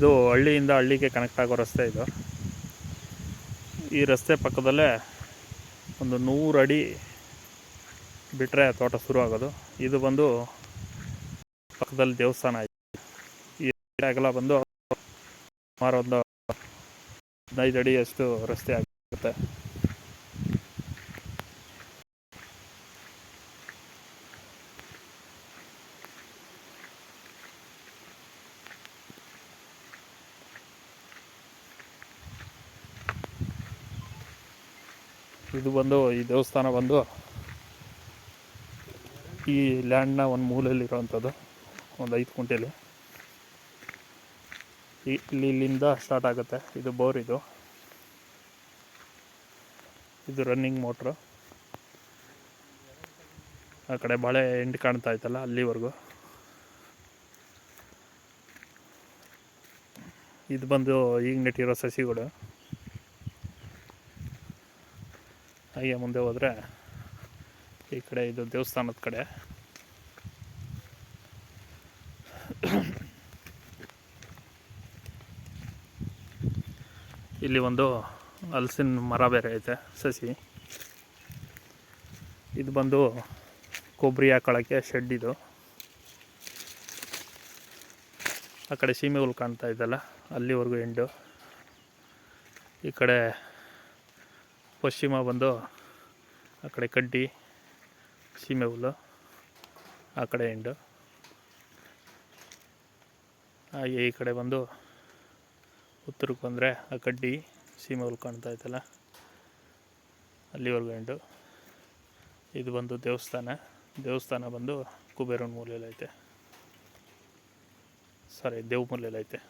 ಇದು ಹಳ್ಳಿಯಿಂದ ಹಳ್ಳಿಗೆ ಕನೆಕ್ಟ್ ಆಗೋ ರಸ್ತೆ ಇದು. ಈ ರಸ್ತೆ ಪಕ್ಕದಲ್ಲೇ ಒಂದು 100 ಅಡಿ ಬಿಟ್ಟರೆ ತೋಟ ಶುರು ಆಗೋದು. ಇದು ಬಂದು ಪಕ್ಕದಲ್ಲಿ ದೇವಸ್ಥಾನ ಐತೆ. ಈ ಅಗಲ ಬಂದು ಸುಮಾರು ಒಂದು 15 ಅಡಿಯಷ್ಟು ರಸ್ತೆ ಆಗುತ್ತೆ. ಇದು ಬಂದು ಈ ದೇವಸ್ಥಾನ ಬಂದು ಈ ಲ್ಯಾಂಡ್ನ ಒಂದು ಮೂಲೆಯಲ್ಲಿರೋವಂಥದ್ದು, ಒಂದು 5 ಕುಂಟೆಲಿ. ಇಲ್ಲಿಂದ ಸ್ಟಾರ್ಟ್ ಆಗುತ್ತೆ. ಇದು ಬೋರ್, ಇದು ರನ್ನಿಂಗ್ ಮೋಟ್ರು. ಆ ಕಡೆ ಬಾಳೆ ಎಂಟು ಕಾಣ್ತಾ ಇತ್ತಲ್ಲ, ಅಲ್ಲಿವರೆಗೂ. ಇದು ಬಂದು ಈಗ ನೆಟ್ಟಿರೋ ಸಸಿಗಳು. ಹಾಗೆ ಮುಂದೆ ಹೋದರೆ ಈ ಕಡೆ ಇದು ದೇವಸ್ಥಾನದ ಕಡೆ. ಇಲ್ಲಿ ಒಂದು ಹಲಸಿನ ಮರ ಬೇರೆ ಐತೆ, ಸಸಿ. ಇದು ಬಂದು ಕೊಬ್ಬರಿ ಹಾಕೊಳ್ಳೋಕ್ಕೆ ಶೆಡ್ ಇದು. ಆ ಕಡೆ ಸೀಮೆ ಹುಲ್ಲು ಕಾಣ್ತಾ ಇದ್ದಲ್ಲ, ಅಲ್ಲಿವರೆಗೂ ಎಂಡು. ಈ ಕಡೆ ಪಶ್ಚಿಮ ಬಂದು ಆ ಕಡೆ ಕಡ್ಡಿ, ಸೀಮೆ ಹುಲ್ಲು, ಆ ಕಡೆ ಎಂಡು. ಹಾಗೆ ಈ ಕಡೆ ಬಂದು ಉತ್ತರಕ್ಕೆ ಬಂದರೆ ಆ ಕಡ್ಡಿ, ಸೀಮೆ ಹುಲ್ಲು ಕಾಣ್ತಾ ಇತ್ತಲ್ಲ, ಅಲ್ಲಿವರೆಗೂ ಎಂಡು. ಇದು ಬಂದು ದೇವಸ್ಥಾನ ಬಂದು ಕುಬೇರನ ಮೂಲೆಯಲ್ಲೈತೆ. ದೇವ್ ಮೂಲೆಯಲ್ಲೈತೆ.